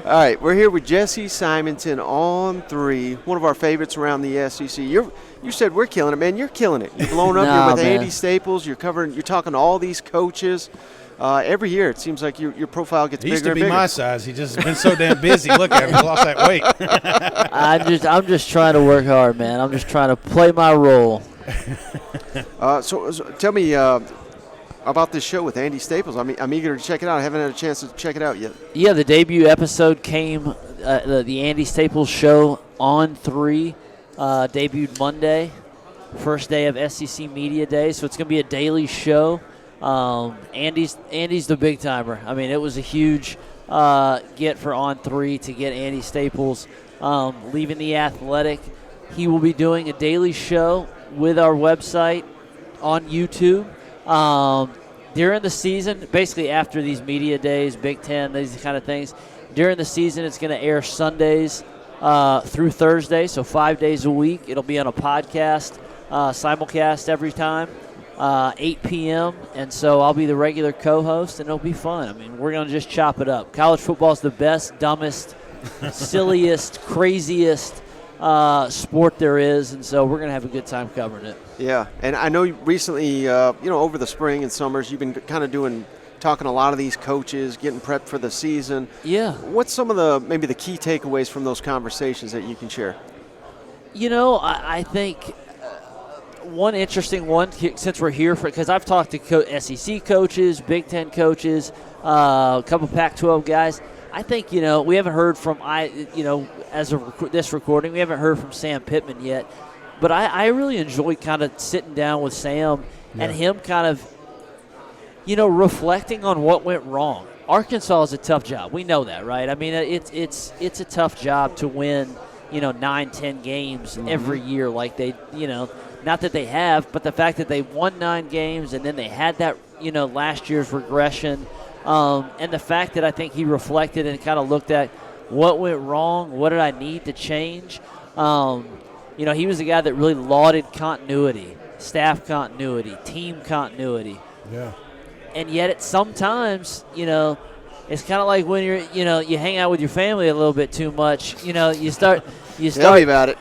All right, we're here with Jesse Simonton on 3, one of our favorites around the SEC. You said we're killing it, man. You're killing it. You're blowing up. You're with man. Andy Staples. You're talking to all these coaches. Every year it seems like your profile gets bigger and bigger. He used to be my size. He just been so damn busy. Look at him. He lost that weight. I'm just trying to work hard, man. I'm just trying to play my role. So tell me about this show with Andy Staples. I'm eager to check it out. I haven't had a chance to check it out yet. Yeah, the debut episode came, the Andy Staples show on 3, debuted Monday, first day of SEC Media Day. So it's going to be a daily show. Andy's the big timer. I mean, it was a huge get for On 3 to get Andy Staples leaving the Athletic. He will be doing a daily show with our website on YouTube. During the season, basically after these media days, Big Ten, these kind of things, during the season it's going to air Sundays through Thursday, so 5 days a week. It'll be on a podcast, simulcast every time, 8 p.m., and so I'll be the regular co-host, and it'll be fun. I mean, we're going to just chop it up. College football is the best, dumbest, silliest, craziest sport there is, and so we're going to have a good time covering it. Yeah, and I know recently, over the spring and summers, you've been kind of talking to a lot of these coaches, getting prepped for the season. Yeah. What's some of maybe the key takeaways from those conversations that you can share? I think one interesting one, since we're here, because I've talked to SEC coaches, Big Ten coaches, a couple Pac-12 guys. I think, we haven't heard from, as of this recording, we haven't heard from Sam Pittman yet. But I really enjoyed kind of sitting down with Sam and him kind of, reflecting on what went wrong. Arkansas is a tough job. We know that, right? I mean, it's a tough job to win, 9-10 games every year like they, not that they have, but the fact that they won 9 games and then they had that, last year's regression. And the fact that I think he reflected and kind of looked at what went wrong, what did I need to change. He was a guy that really lauded continuity, staff continuity, team continuity. Yeah. And yet sometimes, it's kind of like when you're, you hang out with your family a little bit too much. You start Tell me about it.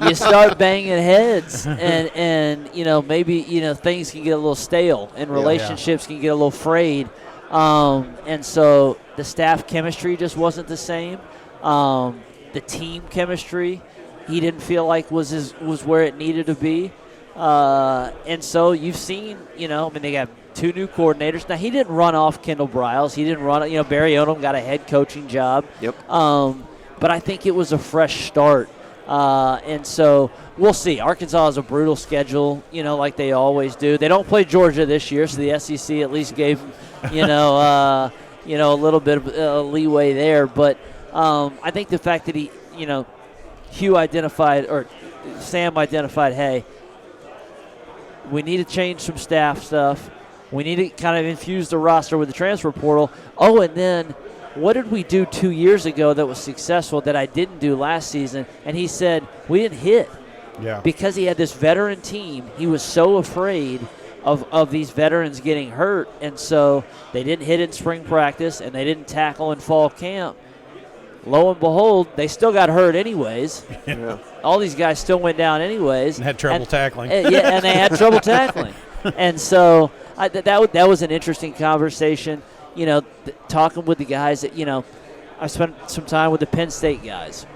you start banging heads, and maybe things can get a little stale, and relationships can get a little frayed, and so the staff chemistry just wasn't the same. The team chemistry, he didn't feel like was where it needed to be, and so you've seen, they got 2 new coordinators. Now, he didn't run off Kendall Briles. He didn't run, Barry Odom got a head coaching job. Yep. But I think it was a fresh start. And so we'll see. Arkansas has a brutal schedule, like they always do. They don't play Georgia this year, so the SEC at least gave them, a little bit of leeway there. But I think the fact that he, Sam identified, hey, we need to change some staff stuff. We need to kind of infuse the roster with the transfer portal. Oh, and then what did we do 2 years ago that was successful that I didn't do last season? And he said, we didn't hit. Yeah. Because he had this veteran team, he was so afraid of these veterans getting hurt, and so they didn't hit in spring practice and they didn't tackle in fall camp. Lo and behold, they still got hurt anyways. Yeah. All these guys still went down anyways. And had trouble tackling. And they had trouble tackling. And so that was an interesting conversation. Talking with the guys that, I spent some time with the Penn State guys.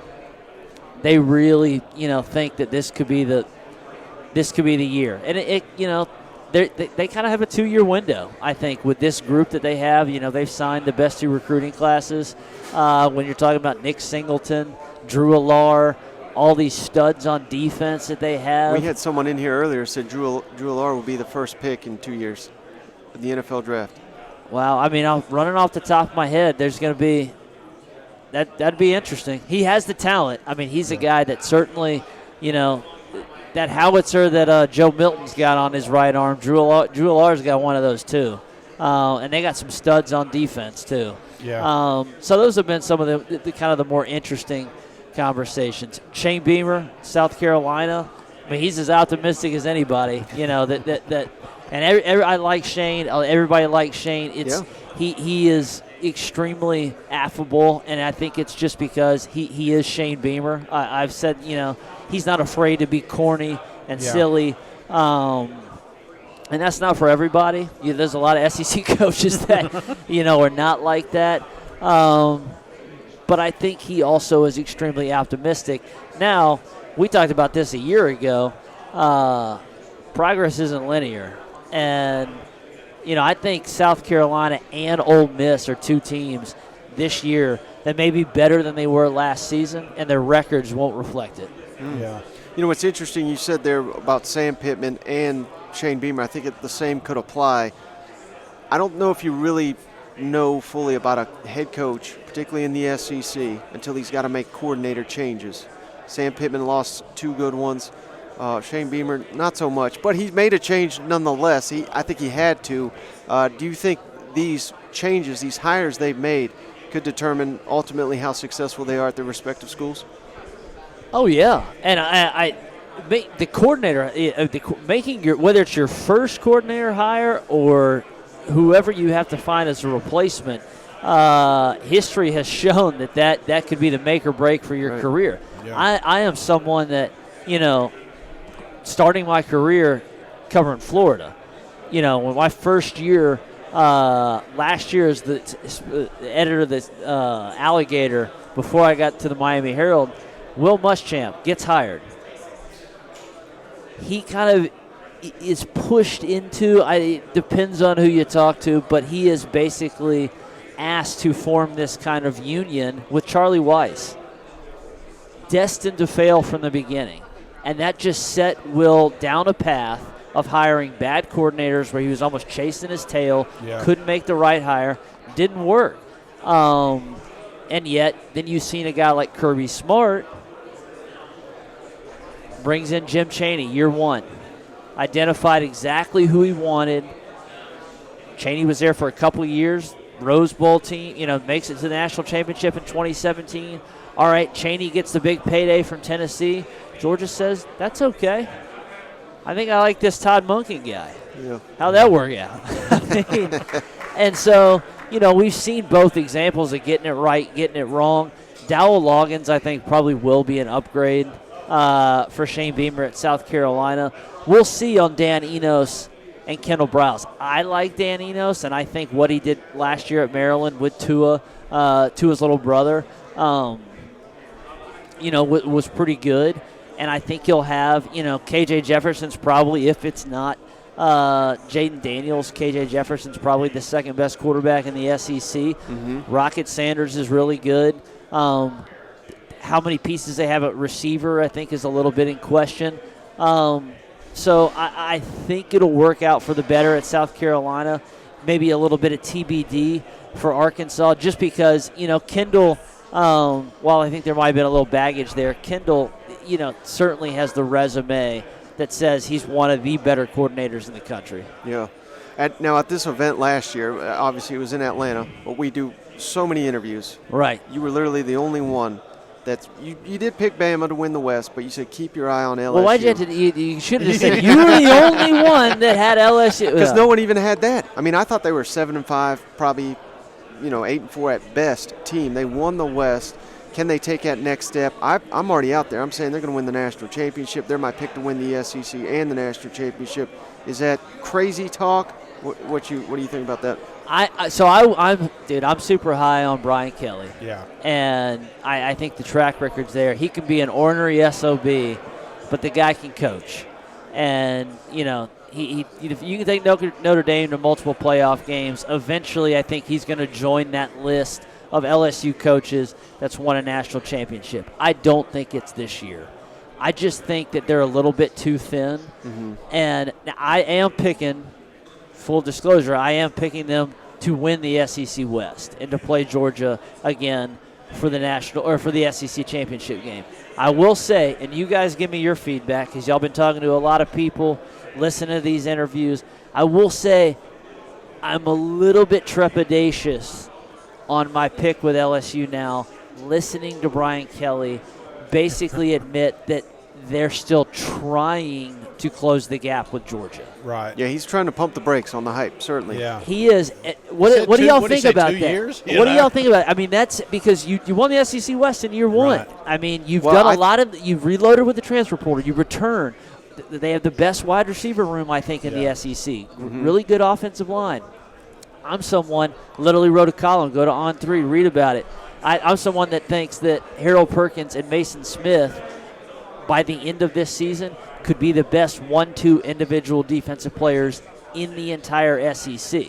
They really, think that this could be the year. And they kind of have a 2-year window, I think, with this group that they have. They've signed the best 2 recruiting classes. When you're talking about Nick Singleton, Drew Allar, all these studs on defense that they have. We had someone in here earlier said Drew Allar will be the first pick in 2 years in the NFL draft. Wow, I'm running off the top of my head. There's going to be that'd be interesting. He has the talent. He's a guy that certainly, that howitzer that Joe Milton's got on his right arm. Drew Allar's got one of those too, and they got some studs on defense too. Yeah. So those have been some of the kind of the more interesting conversations. Shane Beamer, South Carolina. He's as optimistic as anybody. And I like Shane. Everybody likes Shane. He is extremely affable, and I think it's just because he is Shane Beamer. I've said, he's not afraid to be corny and silly. And that's not for everybody. There's a lot of SEC coaches that, are not like that. But I think he also is extremely optimistic. Now, we talked about this a year ago. Progress isn't linear. And, I think South Carolina and Ole Miss are two teams this year that may be better than they were last season, and their records won't reflect it. Yeah. What's interesting, you said there about Sam Pittman and Shane Beamer. I think the same could apply. I don't know if you really know fully about a head coach, particularly in the SEC, until he's got to make coordinator changes. Sam Pittman lost 2 good ones. Shane Beamer, not so much. But he made a change nonetheless. I think he had to. Do you think these changes, these hires they've made, could determine ultimately how successful they are at their respective schools? Oh, yeah. And I the coordinator, whether it's your first coordinator hire or whoever you have to find as a replacement, history has shown that could be the make or break for your career. Yeah. I am someone that, starting my career covering Florida, when my first year, last year as the editor of the Alligator, before I got to the Miami Herald, Will Muschamp gets hired. He kind of is pushed into, it depends on who you talk to, but he is basically asked to form this kind of union with Charlie Weiss. Destined to fail from the beginning. And that just set Will down a path of hiring bad coordinators where he was almost chasing his tail, couldn't make the right hire, didn't work. And yet, then you've seen a guy like Kirby Smart brings in Jim Chaney, year one. Identified exactly who he wanted. Chaney was there for a couple of years. Rose Bowl team, makes it to the national championship in 2017. All right, Chaney gets the big payday from Tennessee. Georgia says, that's okay. I think I like this Todd Monken guy. Yeah. How'd that work out? And so, we've seen both examples of getting it right, getting it wrong. Dowell Loggins, I think, probably will be an upgrade for Shane Beamer at South Carolina. We'll see on Dan Enos and Kendall Browse. I like Dan Enos, and I think what he did last year at Maryland with Tua's little brother, was pretty good. And I think you'll have, KJ Jefferson's probably, if it's not Jaden Daniels, KJ Jefferson's probably the second best quarterback in the SEC. Mm-hmm. Rocket Sanders is really good. How many pieces they have at receiver, I think, is a little bit in question. So I think it'll work out for the better at South Carolina. Maybe a little bit of TBD for Arkansas, just because, Kendall, while I think there might have been a little baggage there, Kendall, certainly has the resume that says he's one of the better coordinators in the country. Yeah. Now, at this event last year, obviously it was in Atlanta, but we do so many interviews. Right. You were literally the only one that's you did pick Bama to win the West, but you said keep your eye on LSU. Well, why'd you have to? You should have said you were the only one that had LSU. Because no one even had that. I mean, I thought they were 7-5, probably 8-4 at best team. They won the West. Can they take that next step? I'm already out there. I'm saying they're going to win the national championship. They're my pick to win the SEC and the national championship. Is that crazy talk? What do you think about that? I'm super high on Brian Kelly. Yeah. And I think the track record's there. He can be an ornery SOB, but the guy can coach. And he if you can take Notre Dame to multiple playoff games, eventually I think he's going to join that list of LSU coaches that's won a national championship. I don't think it's this year. I just think that they're a little bit too thin. Mm-hmm. And I am picking, full disclosure, I am picking them to win the SEC West and to play Georgia again for the national or for the SEC championship game. I will say, and you guys give me your feedback because y'all been talking to a lot of people, listening to these interviews. I will say I'm a little bit trepidatious on my pick with LSU now, listening to Brian Kelly basically admit that they're still trying to close the gap with Georgia. Right. Yeah, he's trying to pump the brakes on the hype, certainly. Yeah. He is. What Said do two- y'all what'd he think say, about 2 that? years? What do y'all think about it? I mean, that's because you won the SEC West in year one. Right. I mean, you've Well, done a lot of – you've reloaded with the transfer portal. You return. They have the best wide receiver room, I think, in the SEC. Mm-hmm. Really good offensive line. I'm someone – literally wrote a column. Go to On3, read about it. I'm someone that thinks that Harold Perkins and Mason Smith, by the end of this season, could be the best 1-2 individual defensive players in the entire SEC.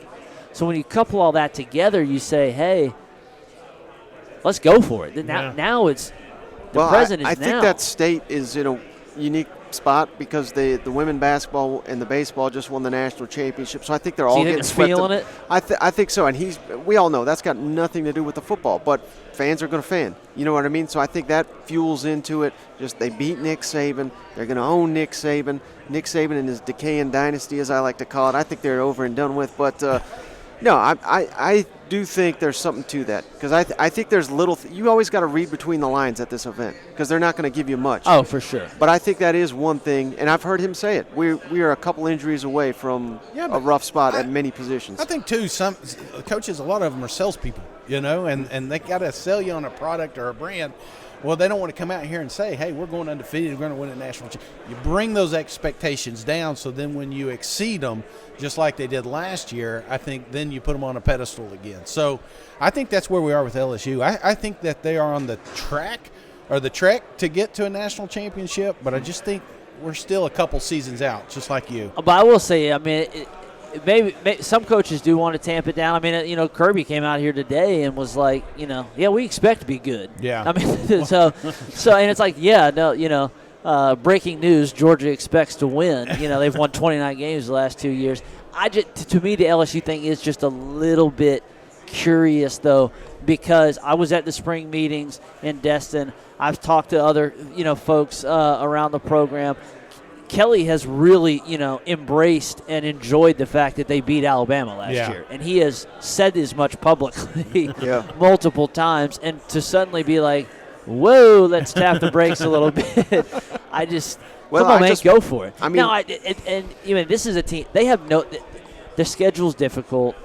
So when you couple all that together, you say, hey, let's go for it. Now it's the present I is now. think that state is in a unique spot because the women basketball and the baseball just won the national championship. So I think they're all you think getting it's swept. feeling it? I think so. And we all know that's got nothing to do with the football, but fans are going to fan. You know what I mean? So I think that fuels into it. Just they beat Nick Saban. They're going to own Nick Saban. Nick Saban and his decaying dynasty, as I like to call it. I think they're over and done with. But no, I do think there's something to that because I think there's little. You always got to read between the lines at this event because they're not going to give you much. Oh, for sure. But I think that is one thing, and I've heard him say it. We are a couple injuries away from a rough spot at many positions. I think, too, some coaches, a lot of them are salespeople, and they got to sell you on a product or a brand. Well, they don't want to come out here and say, hey, we're going undefeated, we're going to win a national championship. You bring those expectations down so then when you exceed them, just like they did last year, I think then you put them on a pedestal again. So I think that's where we are with LSU. I think that they are on the track to get to a national championship, but I just think we're still a couple seasons out, just like you. But I will say, I mean, maybe some coaches do want to tamp it down. I mean, Kirby came out here today and was like, yeah, we expect to be good. Yeah. I mean, so and it's like, yeah, no, breaking news: Georgia expects to win. They've won 29 games the last 2 years. To me, the LSU thing is just a little bit curious, though, because I was at the spring meetings in Destin. I've talked to other, folks around the program. Kelly has really, embraced and enjoyed the fact that they beat Alabama last year. And he has said as much publicly multiple times. And to suddenly be like, whoa, let's tap the brakes a little bit. Come on, man, go for it. I mean, this is a team. They have their schedule's difficult.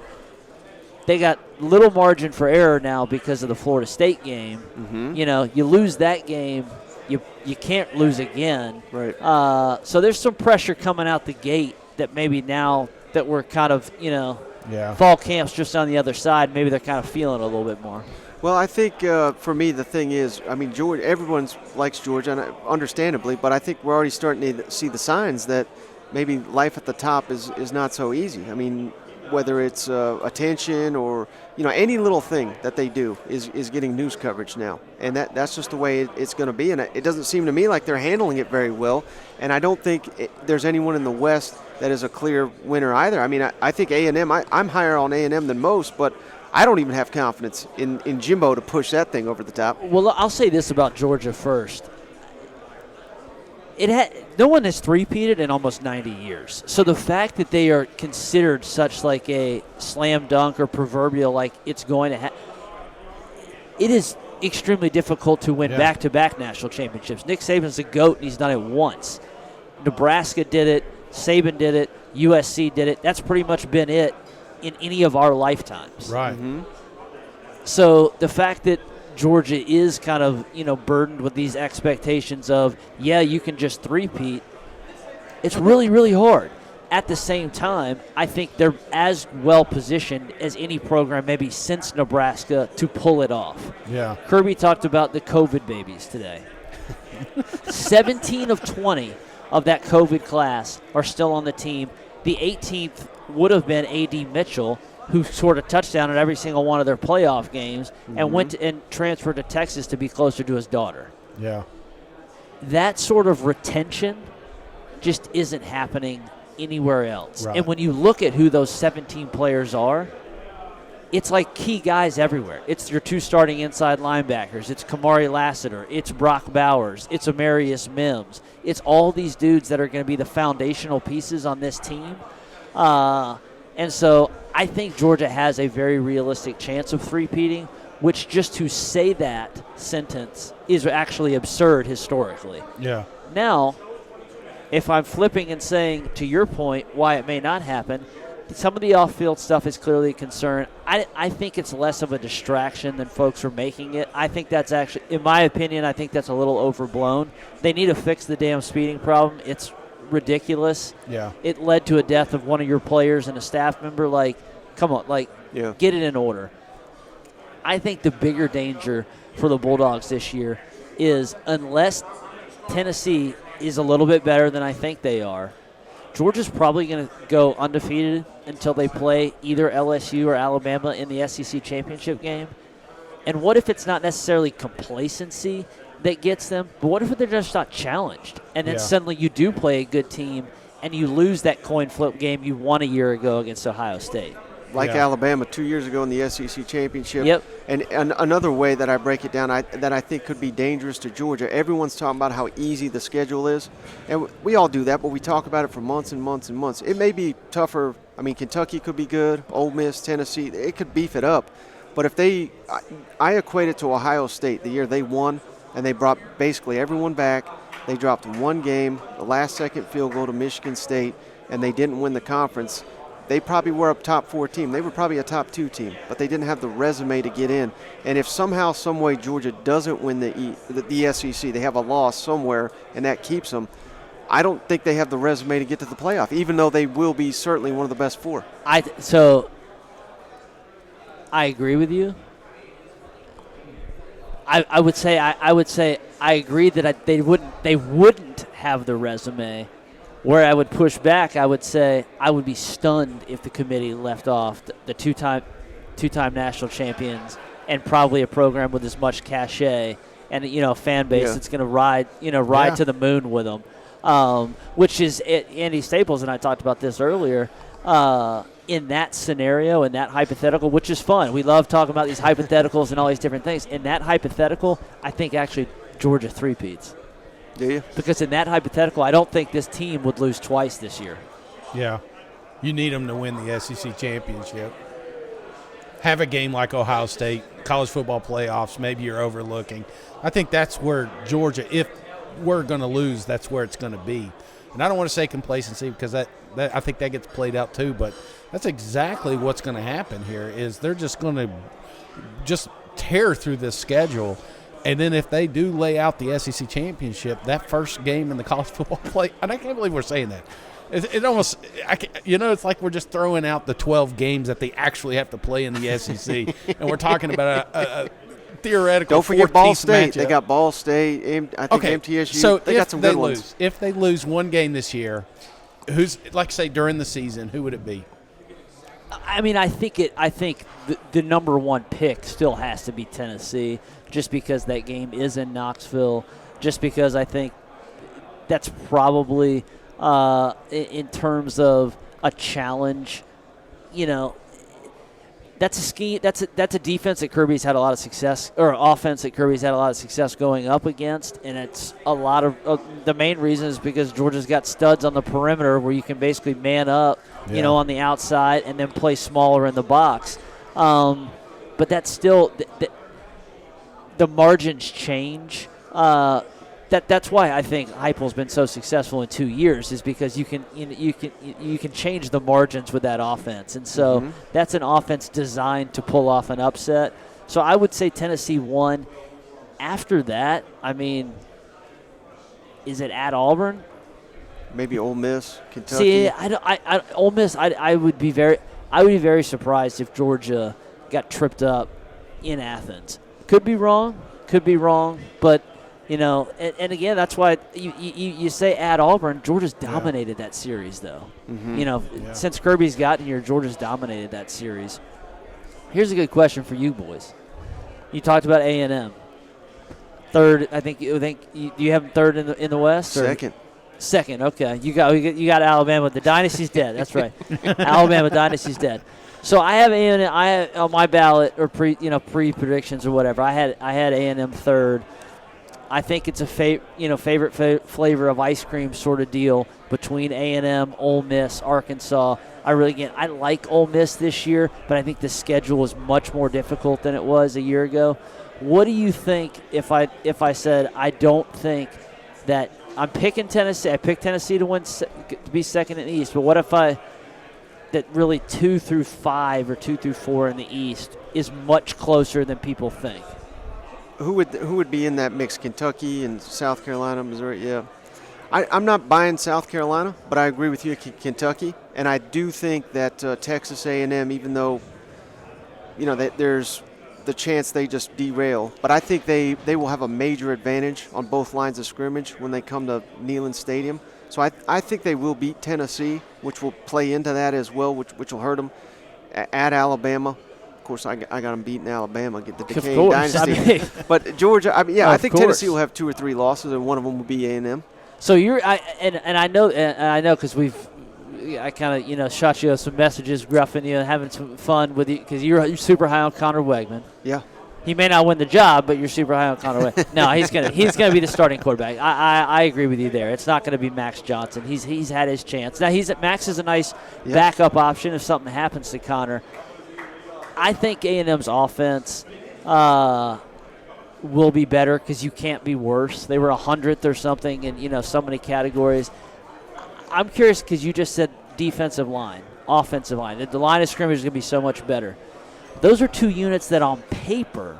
They got little margin for error now because of the Florida State game. Mm-hmm. You lose that game, you can't lose again. Right. So there's some pressure coming out the gate that maybe now that we're kind of, fall camp's just on the other side, maybe they're kind of feeling it a little bit more. Well, I think for me the thing is, I mean, Georgia. Everyone likes Georgia, and understandably, but I think we're already starting to see the signs that maybe life at the top is not so easy. I mean, whether it's attention or any little thing that they do is getting news coverage now, and that's just the way it's going to be. And it doesn't seem to me like they're handling it very well. And I don't think there's anyone in the West that is a clear winner either. I mean, I think A&M. I'm higher on A&M than most, but I don't even have confidence in Jimbo to push that thing over the top. Well, I'll say this about Georgia first. No one has three-peated in almost 90 years. So the fact that they are considered such like a slam dunk or proverbial like it's going to happen, it is extremely difficult to win back-to-back national championships. Nick Saban's a GOAT, and he's done it once. Nebraska did it. Saban did it. USC did it. That's pretty much been it in any of our lifetimes. Right. Mm-hmm. So the fact that Georgia is kind of, burdened with these expectations of, you can just three-peat, it's really, really hard. At the same time, I think they're as well positioned as any program maybe since Nebraska to pull it off. Yeah. Kirby talked about the COVID babies today. 17 of 20 of that COVID class are still on the team. The 18th would have been A.D. Mitchell, who scored a touchdown in every single one of their playoff games and went and transferred to Texas to be closer to his daughter. Yeah. That sort of retention just isn't happening anywhere else. Right. And when you look at who those 17 players are, it's like key guys everywhere. It's your two starting inside linebackers. It's Kamari Lassiter. It's Brock Bowers. It's Amarius Mims. It's all these dudes that are going to be the foundational pieces on this team. And so I think Georgia has a very realistic chance of three-peating, which just to say that sentence is actually absurd historically. Yeah. Now, if I'm flipping and saying, to your point, why it may not happen, some of the off-field stuff is clearly a concern. I think it's less of a distraction than folks are making it. I think that's actually, in my opinion, I think that's a little overblown. They need to fix the damn speeding problem. It's ridiculous. Yeah. It led to a death of one of your players and a staff member. Like, come on, get it in order. I think the bigger danger for the Bulldogs this year is, unless Tennessee is a little bit better than I think they are, Georgia's probably going to go undefeated until they play either LSU or Alabama in the SEC championship game. And what if it's not necessarily complacency that gets them, but what if they're just not challenged? And then suddenly you do play a good team and you lose that coin flip game you won a year ago against Ohio State. Like Alabama 2 years ago in the SEC championship. Yep. And another way that I break it down that I think could be dangerous to Georgia, everyone's talking about how easy the schedule is. And we all do that, but we talk about it for months and months and months. It may be tougher. I mean, Kentucky could be good. Ole Miss, Tennessee, it could beef it up. But if I equate it to Ohio State, the year they won, and they brought basically everyone back. They dropped one game, the last-second field goal to Michigan State, and they didn't win the conference. They probably were a top 4 team. They were probably a top 2 team, but they didn't have the resume to get in. And if somehow, some way, Georgia doesn't win the SEC, they have a loss somewhere, and that keeps them, I don't think they have the resume to get to the playoff, even though they will be certainly one of the best 4. So I agree with you. I would say I agree that they wouldn't have the resume. Where I would push back, I would say I would be stunned if the committee left off the two-time national champions and probably a program with as much cachet and a fan base that's going to ride to the moon with them, which is Andy Staples and I talked about this earlier. In that scenario, in that hypothetical, which is fun, we love talking about these hypotheticals and all these different things. In that hypothetical, I think actually Georgia three-peats. Do you? Because in that hypothetical, I don't think this team would lose twice this year. Yeah. You need them to win the SEC championship. Have a game like Ohio State, college football playoffs, maybe you're overlooking. I think that's where Georgia, if we're going to lose, that's where it's going to be. And I don't want to say complacency because that I think that gets played out too, but that's exactly what's going to happen here is they're just going to just tear through this schedule. And then if they do lay out the SEC championship, that first game in the college football play, and I can't believe we're saying that. It almost, it's like we're just throwing out the 12 games that they actually have to play in the SEC. And we're talking about a theoretical Don't forget Ball State. Matchup. They got Ball State, I think MTSU. So they got some good ones. If they lose one game this year, who's, like say during the season, who would it be? I mean, I think the number one pick still has to be Tennessee, just because that game is in Knoxville. Just because I think that's probably in terms of a challenge. That's a scheme. That's a defense that Kirby's had a lot of success, or offense that Kirby's had a lot of success going up against, and it's a lot of the main reason is because Georgia's got studs on the perimeter where you can basically man up, on the outside and then play smaller in the box. But that's still the margins change. That's why I think Heupel's been so successful in 2 years is because you can change the margins with that offense, and so that's an offense designed to pull off an upset. So I would say Tennessee won. After that, I mean, is it at Auburn? Maybe Ole Miss, Kentucky. See, Ole Miss. I would be very surprised if Georgia got tripped up in Athens. Could be wrong, but. And again, that's why you say at Auburn, Georgia's dominated that series, though. Since Kirby's gotten here, Georgia's dominated that series. Here's a good question for you boys. You talked about A&M. Third, I think you have them third in the West? Or? Second, okay. You got Alabama. The dynasty's dead. That's right. Alabama dynasty's dead. So I have A&M. I have on my ballot or pre predictions or whatever. I had A&M third. I think it's a favorite flavor of ice cream sort of deal between A&M, Ole Miss, Arkansas. I like Ole Miss this year, but I think the schedule is much more difficult than it was a year ago. What do you think if I said I don't think that I'm picking Tennessee. I picked Tennessee to be second in the East. But what if that really 2 through 5 or 2 through 4 in the East is much closer than people think? Who would be in that mix? Kentucky and South Carolina, Missouri. Yeah, I'm not buying South Carolina, but I agree with you, Kentucky, and I do think that Texas A&M, even though that there's the chance they just derail, but I think they will have a major advantage on both lines of scrimmage when they come to Neyland Stadium. So I think they will beat Tennessee, which will play into that as well, which will hurt them. At Alabama, of course, I got them beating Alabama, get the decaying dynasty. But Georgia, I think Tennessee will have 2 or 3 losses, and one of them will be A&M. So I know because I kind of shot you some messages, gruffing you, and having some fun with you because you're super high on Connor Wegman. Yeah. He may not win the job, but you're super high on Connor Wegman. No, he's gonna be the starting quarterback. I agree with you there. It's not going to be Max Johnson. He's had his chance. Now Max is a nice backup option if something happens to Connor. I think A&M's offense will be better because you can't be worse. They were 100th or something in so many categories. I'm curious because you just said defensive line, offensive line. The line of scrimmage is going to be so much better. Those are 2 units that on paper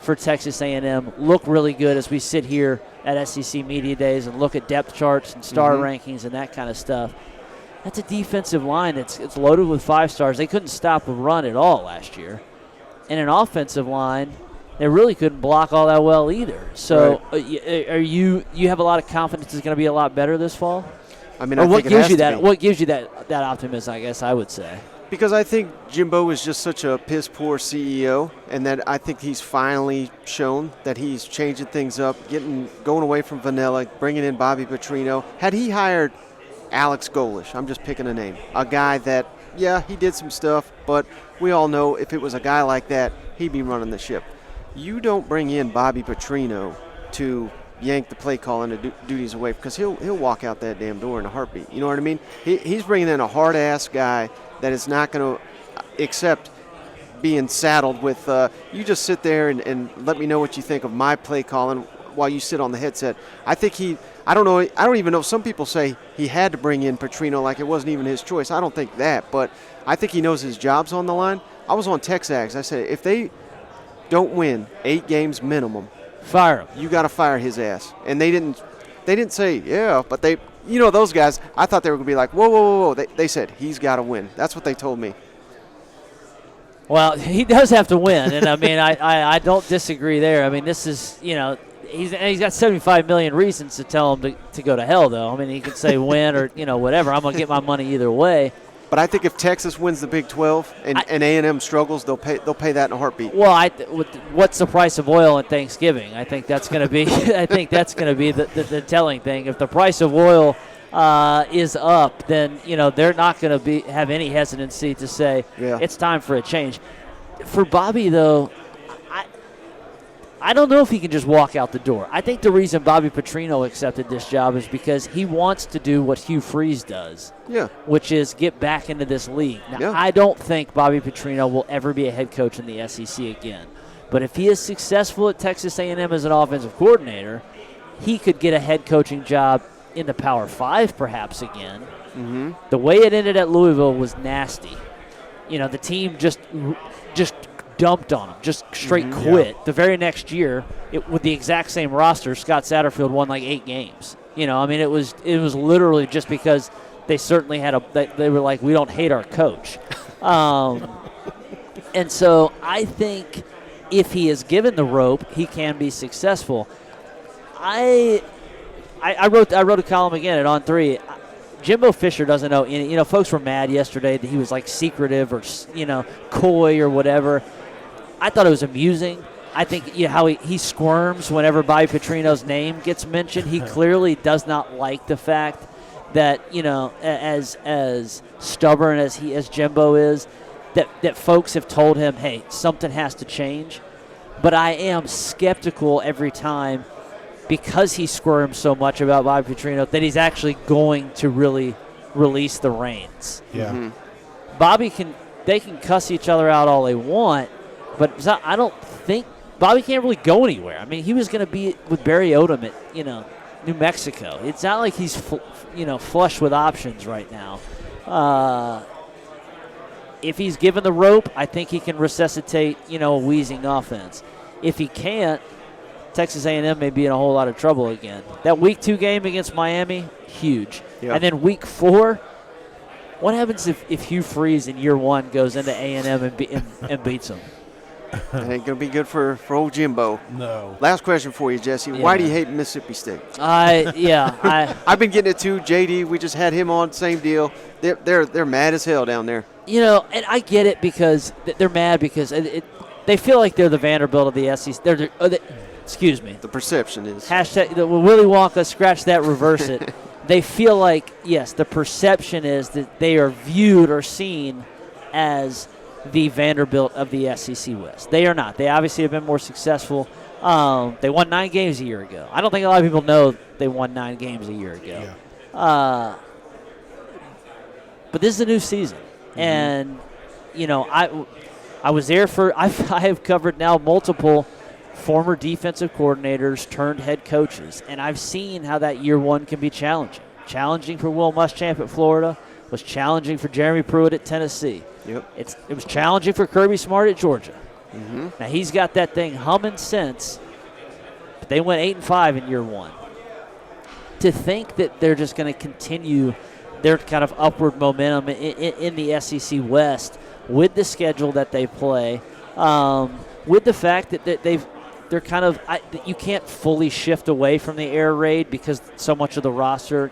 for Texas A&M look really good as we sit here at SEC Media Days and look at depth charts and star rankings and that kind of stuff. That's a defensive line. It's loaded with 5 stars. They couldn't stop a run at all last year. And an offensive line, they really couldn't block all that well either. So you have a lot of confidence it's going to be a lot better this fall? I mean, what gives you that optimism, I guess I would say? Because I think Jimbo is just such a piss-poor CEO, and that I think he's finally shown that he's changing things up, going away from vanilla, bringing in Bobby Petrino. Had he hired Alex Golish, I'm just picking a name, a guy that, he did some stuff, but we all know if it was a guy like that, he'd be running the ship. You don't bring in Bobby Petrino to yank the play calling duties away because he'll walk out that damn door in a heartbeat. You know what I mean? He's bringing in a hard-ass guy that is not going to accept being saddled with, you just sit there and let me know what you think of my play calling while you sit on the headset. I think I don't even know, some people say he had to bring in Petrino like it wasn't even his choice. I don't think that, but I think he knows his job's on the line. I was on Texags. I said, if they don't win 8 games minimum, fire him. You got to fire his ass. And they didn't say, but they, those guys, I thought they were going to be like, whoa. They said, he's got to win. That's what they told me. Well, he does have to win. And, I mean, I don't disagree there. I mean, this is, he's got 75 million reasons to tell him to go to hell, though. I mean, he could say win or, whatever. I'm going to get my money either way. But I think if Texas wins the Big 12 and A&M struggles, they'll pay that in a heartbeat. Well, what's the price of oil at Thanksgiving? I think that's going to be. I think that's going to be the telling thing. If the price of oil is up, then they're not going to have any hesitancy to say it's time for a change. For Bobby, though, I don't know if he can just walk out the door. I think the reason Bobby Petrino accepted this job is because he wants to do what Hugh Freeze does, which is get back into this league. Now, I don't think Bobby Petrino will ever be a head coach in the SEC again. But if he is successful at Texas A&M as an offensive coordinator, he could get a head coaching job in the Power 5 perhaps again. Mm-hmm. The way it ended at Louisville was nasty. The team just dumped on him, just straight quit. The very next year, with the exact same roster, Scott Satterfield won like 8 games. It was literally just because they certainly had they were like, we don't hate our coach. And so I think if he is given the rope, he can be successful. I wrote a column again at On3. Jimbo Fisher doesn't know any. Folks were mad yesterday that he was like secretive or coy or whatever. I thought it was amusing. I think how he squirms whenever Bobby Petrino's name gets mentioned. He clearly does not like the fact that as stubborn as Jimbo is, that folks have told him, hey, something has to change. But I am skeptical every time because he squirms so much about Bobby Petrino that he's actually going to really release the reins. Yeah. Mm-hmm. They can cuss each other out all they want. But I don't think Bobby can't really go anywhere. I mean, he was going to be with Barry Odom at New Mexico. It's not like he's flush with options right now. If he's given the rope, I think he can resuscitate a wheezing offense. If he can't, Texas A&M may be in a whole lot of trouble again. That Week 2 game against Miami, huge. Yeah. And then Week 4, what happens if Hugh Freeze in year 1 goes into A&M and beats them? It ain't going to be good for old Jimbo. No. Last question for you, Jesse. Yeah. Why do you hate Mississippi State? I've been getting it too. JD, we just had him on, same deal. They're mad as hell down there. And I get it because they're mad because they feel like they're the Vanderbilt of the SEC. Excuse me. The perception is. Hashtag Willy Wonka, scratch that, reverse it. They feel like, yes, the perception is that they are viewed or seen as the Vanderbilt of the SEC West. They are not. They obviously have been more successful. They won 9 games a year ago. I don't think a lot of people know they won 9 games a year ago. Yeah. But this is a new season. Mm-hmm. And, I was there I have covered now multiple former defensive coordinators turned head coaches, and I've seen how that year 1 can be challenging. Challenging for Will Muschamp at Florida, was challenging for Jeremy Pruitt at Tennessee. Yep. It was challenging for Kirby Smart at Georgia. Mm-hmm. Now he's got that thing humming since, but they went 8-5 in year 1. To think that they're just going to continue their kind of upward momentum in the SEC West with the schedule that they play, with the fact that they're kind of you can't fully shift away from the air raid because so much of the roster,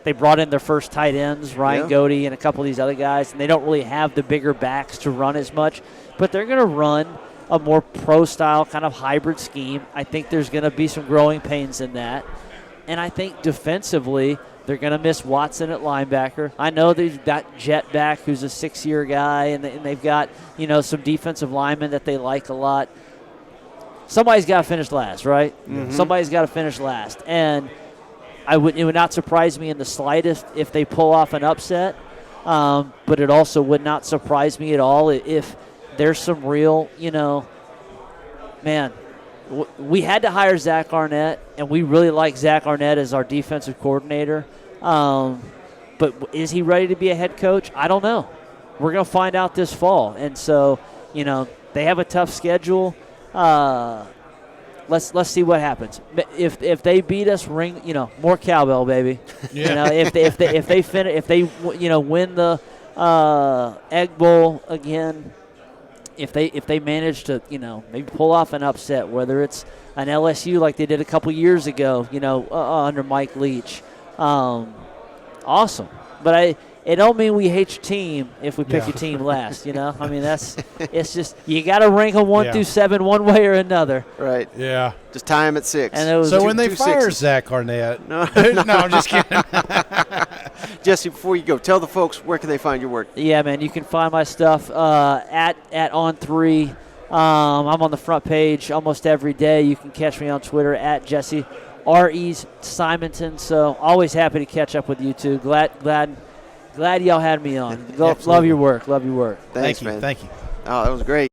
they brought in their first tight ends, Ryan Godey and a couple of these other guys, and they don't really have the bigger backs to run as much. But they're going to run a more pro-style kind of hybrid scheme. I think there's going to be some growing pains in that. And I think defensively, they're going to miss Watson at linebacker. I know they've got Jet back, who's a 6-year guy, and they've got some defensive linemen that they like a lot. Somebody's got to finish last, right? Mm-hmm. Somebody's got to finish last. And it would not surprise me in the slightest if they pull off an upset, but it also would not surprise me at all if there's some real, we had to hire Zach Arnett, and we really like Zach Arnett as our defensive coordinator. But is he ready to be a head coach? I don't know. We're going to find out this fall. And so, they have a tough schedule. Let's see what happens. If they beat us, more cowbell, baby. Yeah. If they win the Egg Bowl again. If they manage to, maybe pull off an upset, whether it's an LSU like they did a couple years ago, under Mike Leach, awesome. But it don't mean we hate your team if we pick your team last. I mean it's just you got to rank them 1 through 7 one way or another. Right. Yeah. Just tie them at 6. And so when they fire Zach Arnett, no, I'm just kidding. Jesse, before you go, tell the folks where can they find your work. Yeah, man, you can find my stuff at On3. I'm on the front page almost every day. You can catch me on Twitter at Jesse R.E.'s Simonton. So always happy to catch up with you two. Glad y'all had me on. Love your work. Thanks, man. man. Thank you. Oh, that was great.